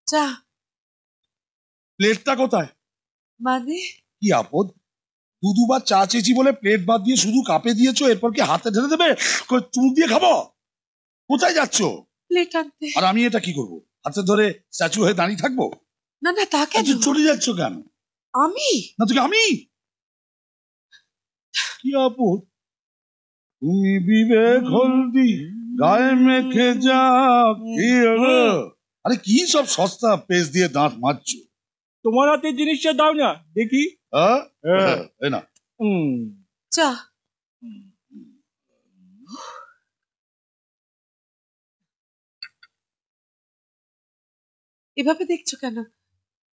চা। প্লেটটা কোথায়? মানে কি আপদ, দুবার চা চেয়েছি বলে প্লেট বাদ দিয়ে শুধু কাপে দিয়েছো, এরপর কি হাতে ঢেলে দেবে? চুল দিয়ে খাবো? কোথায় যাচ্ছ? প্লেট আনতে। আর আমি এটা কি করবো? হাতে ধরে স্ট্যাচু হয়ে দাঁড়িয়ে থাকবো? না না, তা কেন? চলে যাচ্ছ কেন? আমি না তুই আমি কি আপদ, তুমি বিবেক হলদি গায়ে মেখে যা। আরে কি সব সস্তা পেস্ট দিয়ে দাঁত মাজছো? তোমার হাতে জিনিসটা দাও না দেখি। না চা। এভাবে দেখছো কেন?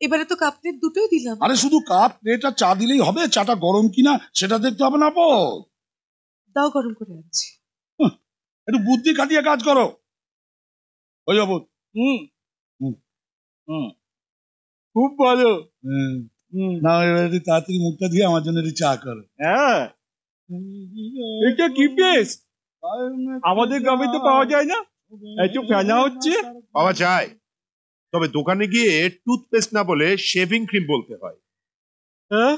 এবারে তো কাপ প্লেট দুটোই দিলাম। আরে শুধু কাপ প্লেট আর চা দিলেই হবে? চাটা গরম কিনা সেটা দেখতে হবে না? দাও, গরম করে আনছি। একটু বুদ্ধি খাটিয়ে কাজ করো। ওই অবধ। খুব ভালো। না এবারে তাড়াতাড়ি মুখটা দিয়ে আমার জন্য একটু চা করো। হ্যাঁ, এটা কি পেস্ট? আমাদের গ্রামে তো পাওয়া যায় না। একটু ফেনা হচ্ছে। পাওয়া যায়, তবে দোকানে গিয়ে টুথপেস্ট না বলে শেভিং ক্রিম বলতে হয়। হ্যাঁ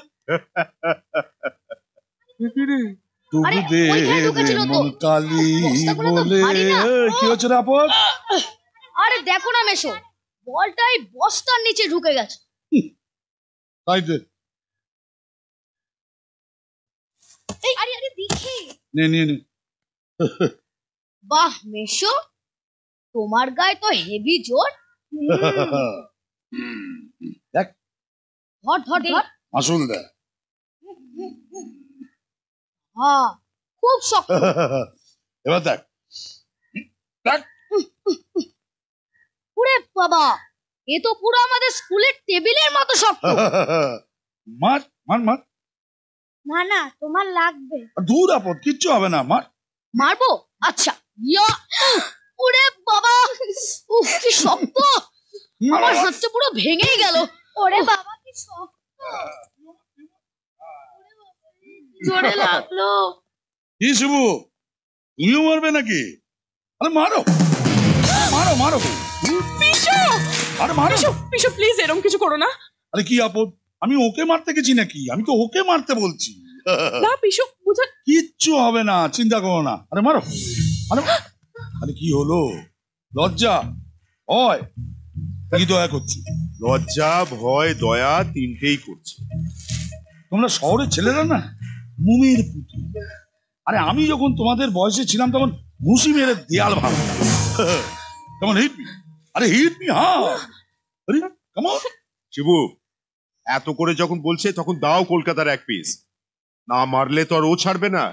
কি হচ্ছে রে আপদ? আরে দেখো না মেশো, বলটাই বস্তার নিচে ঢুকে গেছে। তাই দে, আরে আরে দেখি। নে নে নে। বাহ মেশো, তোমার গায়ে তো হেভি জোর। দেখ, ধর ধর ধর। আসল দেখ। হ্যাঁ, খুব শক্ত। এবার দেখ দেখ। ওরে বাবা, এ তো পুরো আমাদের স্কুলের টেবিলের মতো শক্ত। মার মার মার। না না, তোমার লাগবে। দূর আপদ, কিচ্ছু হবে না, মার। মারবো? আচ্ছা। ইয়া, ওরে বাবা, উফ কি শক্ত। আমার হাতটা পুরো ভেঙেই গেল। ওরে বাবা কি শক্ত, জোরে লাগলো। কি শিবু, তুমিও মারবে নাকি? আরে মারো মারো মারো। পিশু, আরে মারো। পিশু প্লিজ এরকম কিছু করো না। আরে কি আপদ, আমি ওকে মারতে গেছি নাকি? আমি তো ওকে মারতে বলছি। না পিশু, বুঝা কিচ্ছু হবে না, চিন্তা করো না। আরে মারো। আরে আরে কি হলো? লজ্জা ভয় কি দয়া করছি? লজ্জা ভয় দয়া তিনটেই করছে। তোমরা শহরের ছেলেরা না মুমির পুতুল। আরে আমি যখন তোমাদের বয়সে ছিলাম তখন ঘুষি মেরে দেয়াল ভাঙতাম। কেমন হিট মি? আরে হিট মি। হ্যাঁ, আরে কেমন শিবু, এত করে যখন বলছে তখন দাও কলকাতার এক পিস। না মারলে তো আর ও ছাড়বে না।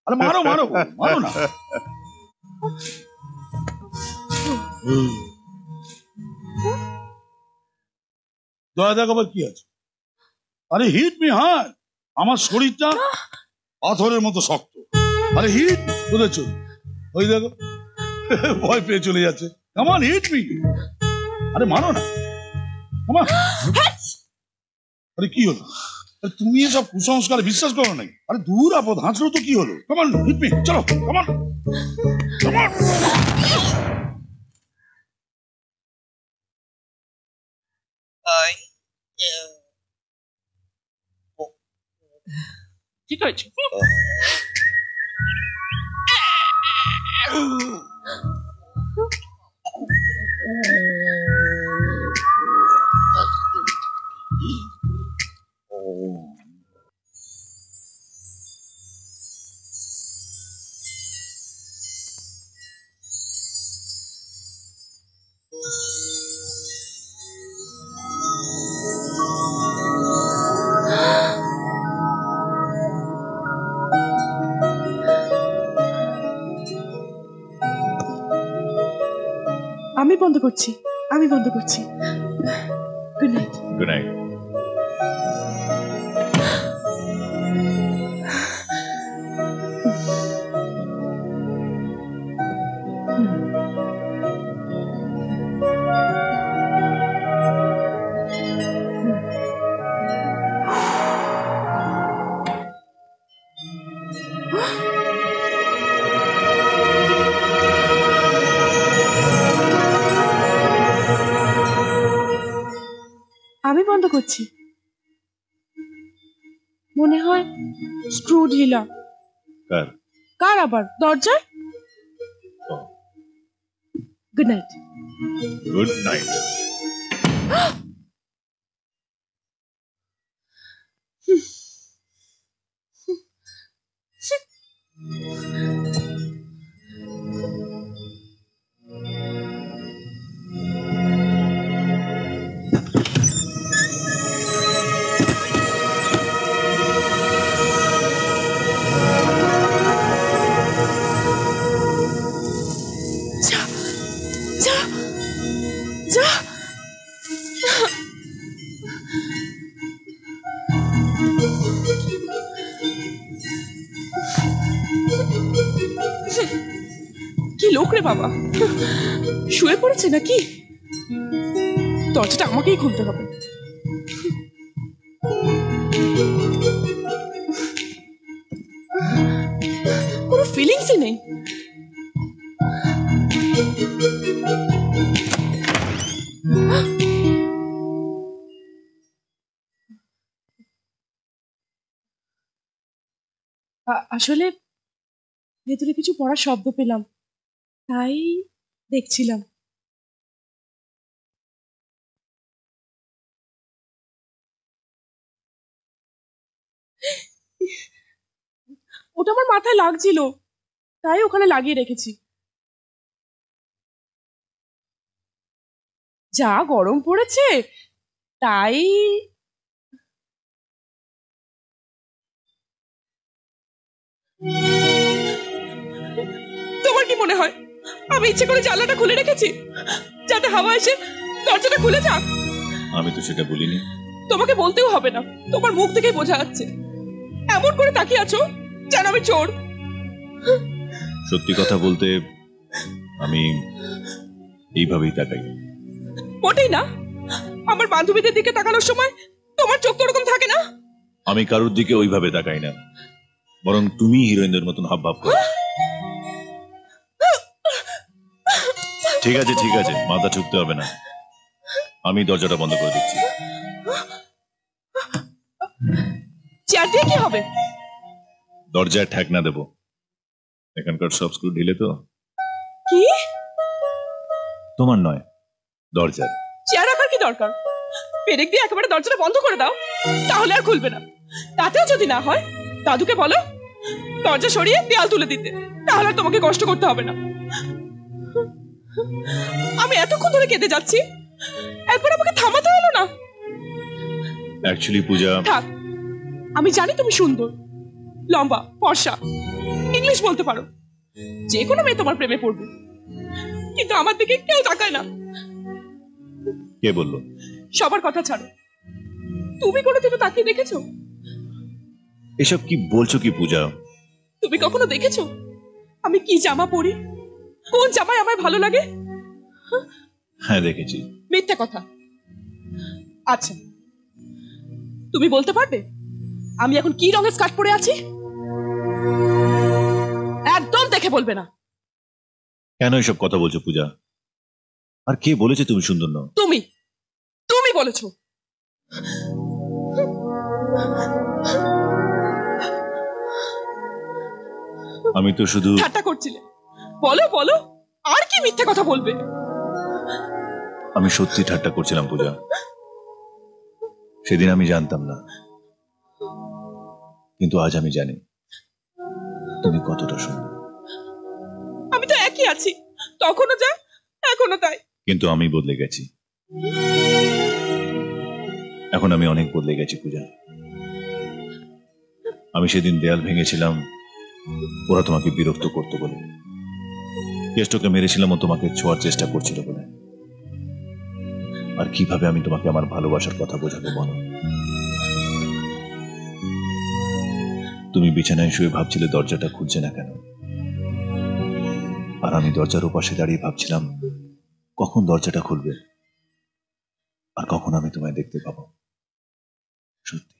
আরে মারো মারো মারো না। দয়া দেখাবার কি আছে? আরে হিট মি। হ্যাঁ, আমার শরীরটা পাথরের মতো শক্ত। আরে হিট বুঝেছ? ওই দেখো ভয় পেয়ে চলে যাচ্ছে। কেমন হিট মি। আরে মারো না। আরে কি হলো? তুমি এসব কুসংস্কারে বিশ্বাস করো নাই? আরে দূর আপদ, হাসলো তো কি হলো? কেমন হিট মি, চলো কেমন কেমন। ঠিক হয়েছে। আমি বন্ধ করছি। Good night. Good night. আমি বন্ধ করছি। মনে হয় স্ক্রু ঢিলা। কার? কার আবার? দরজার। Good night. Good night. যা যা যা। কি লোক রে বাবা, শুয়ে পড়েছে নাকি? দরজাটা আমাকেই খুলতে হবে। কোনো ফিলিংসই নেই। আসলে ভেতরে কিছু পড়ার শব্দ পেলাম, তাই দেখছিলাম। ওটা আমার মাথায় লাগছিল, তাই ওখানে লাগিয়ে রেখেছি। যা গরম পড়েছে তাই। তোমার কি মনে হয় আমি ইচ্ছে করে জানলাটা খুলে রেখেছি যাতে হাওয়া এসে দরজাটা খুলে যাক? আমি তো সেটা বলিনি। তোমাকে বলতেও হবে না, তোমার মুখ থেকেই বোঝা যাচ্ছে। এমন করে তাকিয়ে আছো যেন আমি চোর। সত্যি কথা বলতে আমি এইভাবেই তাকাই। মোটেই না। আমার বান্ধবীদের দিকে তাকানোর সময় তোমার চোখ তো ওরকম থাকে না। আমি কারোর দিকে ওইভাবে তাকাই না, বরং তুমি হিরোইনদের মতন হাবভাব করো। ঠিক আছে ঠিক আছে, মাথা ঠুকতে হবে না, আমি দরজাটা বন্ধ করে দিচ্ছি। চেয়ার দিয়ে কি হবে? দরজায় ঠেকনা দেব। এখানকার সব স্ক্রু ঢিলে তো। কি? তোমার নয়, দরজার। চেয়ার রাখার কি দরকার? পেরেক দিয়ে একেবারে দরজাটা বন্ধ করে দাও, তাহলে আর খুলবে না। তাতেও যদি না হয় দাদুকে বলো দরজা সরিয়ে দেয়াল তুলে দিতে, তাহলে আর তোমাকে কষ্ট করতে হবে না। আমি এতক্ষণ ধরে কেঁদে যাচ্ছি, একবার আমাকে থামাতে হলো না। অ্যাকচুয়ালি পূজা, থাক, আমি জানি তুমি সুন্দর, লম্বা, ফর্সা, ইংলিশ বলতে পারো। যে কোনো মেয়ে তোমার প্রেমে পড়বে, কিন্তু আমার দিকে কেউ তাকায় না। কে বললো? সবার কথা ছাড়ো, তুমি কোনোদিনও তাকিয়ে দেখেছো? এসব কি বলছো কি পূজা? তুমি কখনো দেখেছো আমি কি জামা পরি, কোন জামায় আমার ভালো লাগে? হ্যাঁ দেখেছি। মিথ্যে কথা। আচ্ছা, তুমি বলতে পারবে আমি এখন কি রঙের স্কার্ট পরে আছি? একদম দেখে বলবে না। কেন এসব কথা বলছো পূজা? আর কে বলেছে তুমি সুন্দর নও? তুমি তুমি বলেছো। আমি তো শুধু ঠাট্টা করছিলে। বলো বলো, আর কি মিথ্যে কথা বলবে? আমি সত্যি ঠাট্টা করছিলাম পূজা। সেদিন আমি জানতাম না, কিন্তু আজ আমি জানি তুমি কতটা সুন্দর। আমি তো একই আছি, তখনও যা এখনো তাই। কিন্তু আমি বদলে গেছি, এখন আমি অনেক বদলে গেছি পূজা। আমি সেদিন দেয়াল ভেঙেছিলাম ওরা তোমাকে বিরক্ত করতে বলে, কেষ্টকে মেরেছিলাম ও তোমাকে ছোঁয়ার চেষ্টা করছিল বলে। আর কিভাবে আমি তোমাকে আমার ভালোবাসার কথা বোঝাবো বলো? তুমি বিছানায় শুয়ে ভাবছিলে দরজাটা খুলছে না কেন, আর আমি দরজার ওপাশে দাঁড়িয়ে ভাবছিলাম কখন দরজাটা খুলবে আর কখন আমি তোমায় দেখতে পাবো। সত্যি